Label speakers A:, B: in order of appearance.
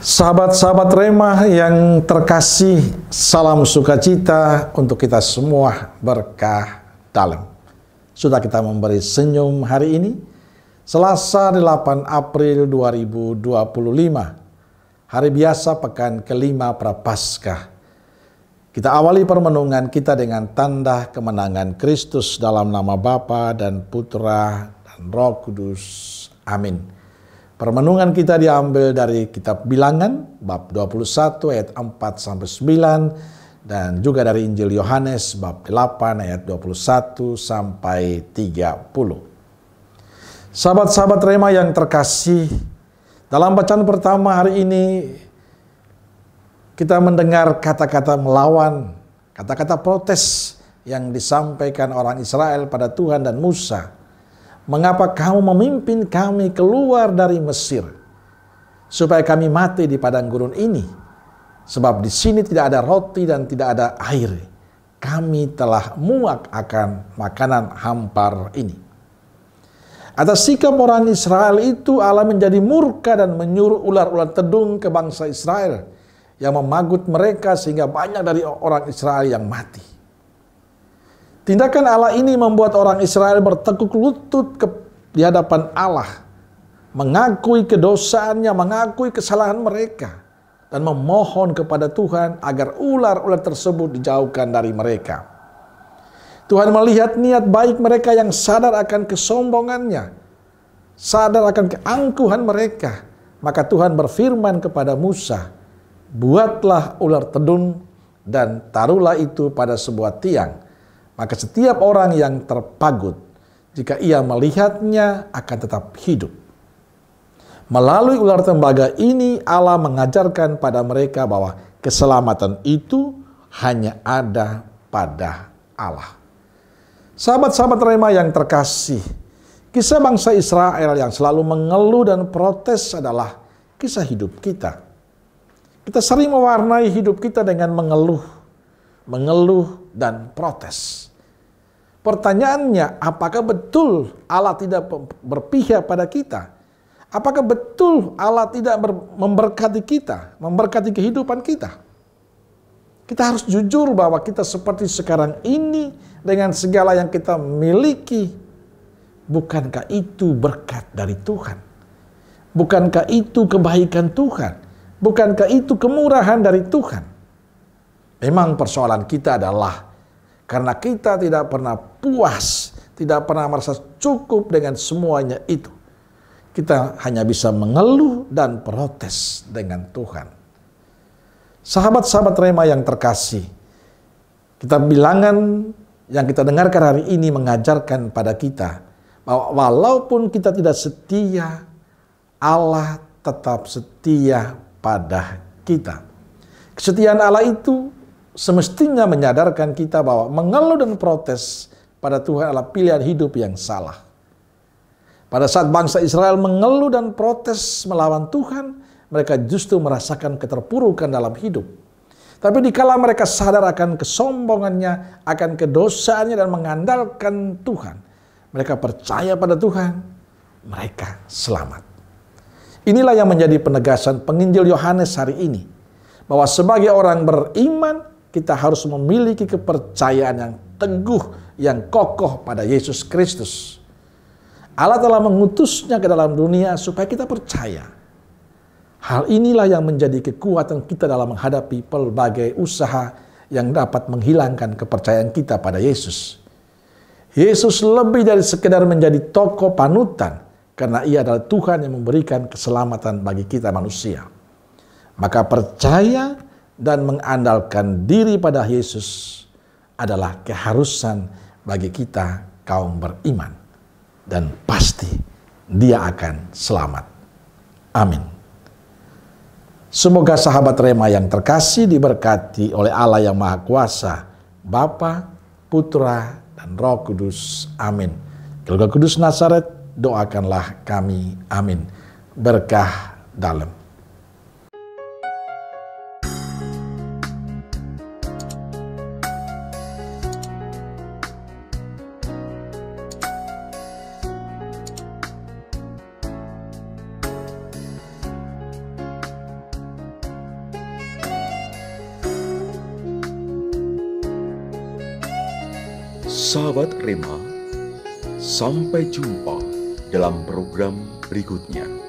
A: Sahabat-sahabat Rema yang terkasih, salam sukacita untuk kita semua, berkah dalam. Sudah kita memberi senyum hari ini, Selasa 8 April 2025, hari biasa pekan kelima Prapaskah. Kita awali permenungan kita dengan tanda kemenangan Kristus dalam nama Bapa dan Putra dan Roh Kudus. Amin. Permenungan kita diambil dari kitab Bilangan bab 21 ayat 4-9 dan juga dari Injil Yohanes bab 8 ayat 21 sampai 30. Sahabat-sahabat Rema yang terkasih, dalam bacaan pertama hari ini kita mendengar kata-kata melawan, kata-kata protes yang disampaikan orang Israel pada Tuhan dan Musa. Mengapa kamu memimpin kami keluar dari Mesir, supaya kami mati di padang gurun ini? Sebab di sini tidak ada roti dan tidak ada air. Kami telah muak akan makanan hampar ini. Atas sikap orang Israel itu, Allah menjadi murka dan menyuruh ular-ular tedung ke bangsa Israel yang memagut mereka sehingga banyak dari orang Israel yang mati. Tindakan Allah ini membuat orang Israel bertekuk lutut di hadapan Allah, mengakui kedosaannya, mengakui kesalahan mereka, dan memohon kepada Tuhan agar ular-ular tersebut dijauhkan dari mereka. Tuhan melihat niat baik mereka yang sadar akan kesombongannya, sadar akan keangkuhan mereka. Maka Tuhan berfirman kepada Musa, "Buatlah ular tedung dan taruhlah itu pada sebuah tiang. Maka setiap orang yang terpagut, jika ia melihatnya akan tetap hidup." Melalui ular tembaga ini Allah mengajarkan pada mereka bahwa keselamatan itu hanya ada pada Allah. Sahabat-sahabat Rema yang terkasih, kisah bangsa Israel yang selalu mengeluh dan protes adalah kisah hidup kita. Kita sering mewarnai hidup kita dengan mengeluh dan protes. Pertanyaannya, apakah betul Allah tidak berpihak pada kita? Apakah betul Allah tidak memberkati kita, memberkati kehidupan kita? Kita harus jujur bahwa kita seperti sekarang ini dengan segala yang kita miliki. Bukankah itu berkat dari Tuhan? Bukankah itu kebaikan Tuhan? Bukankah itu kemurahan dari Tuhan? Memang persoalan kita adalah karena kita tidak pernah puas, tidak pernah merasa cukup dengan semuanya itu. Kita hanya bisa mengeluh dan protes dengan Tuhan. Sahabat-sahabat Rema yang terkasih, kitab Bilangan yang kita dengarkan hari ini mengajarkan pada kita bahwa walaupun kita tidak setia, Allah tetap setia pada kita. Kesetiaan Allah itu semestinya menyadarkan kita bahwa mengeluh dan protes pada Tuhan adalah pilihan hidup yang salah. Pada saat bangsa Israel mengeluh dan protes melawan Tuhan, mereka justru merasakan keterpurukan dalam hidup. Tapi dikala mereka sadar akan kesombongannya, akan kedosaannya dan mengandalkan Tuhan, mereka percaya pada Tuhan, mereka selamat. Inilah yang menjadi penegasan penginjil Yohanes hari ini, bahwa sebagai orang beriman, kita harus memiliki kepercayaan yang teguh, yang kokoh pada Yesus Kristus. Allah telah mengutusnya ke dalam dunia supaya kita percaya. Hal inilah yang menjadi kekuatan kita dalam menghadapi pelbagai usaha yang dapat menghilangkan kepercayaan kita pada Yesus. Yesus lebih dari sekedar menjadi tokoh panutan, karena ia adalah Tuhan yang memberikan keselamatan bagi kita manusia. Maka percaya dan mengandalkan diri pada Yesus adalah keharusan bagi kita kaum beriman. Dan pasti dia akan selamat. Amin. Semoga sahabat Rema yang terkasih diberkati oleh Allah yang Maha Kuasa, Bapa, Putra, dan Roh Kudus. Amin. Keluarga Kudus Nazaret, doakanlah kami. Amin. Berkah dalam.
B: Sahabat Rema, sampai jumpa dalam program berikutnya.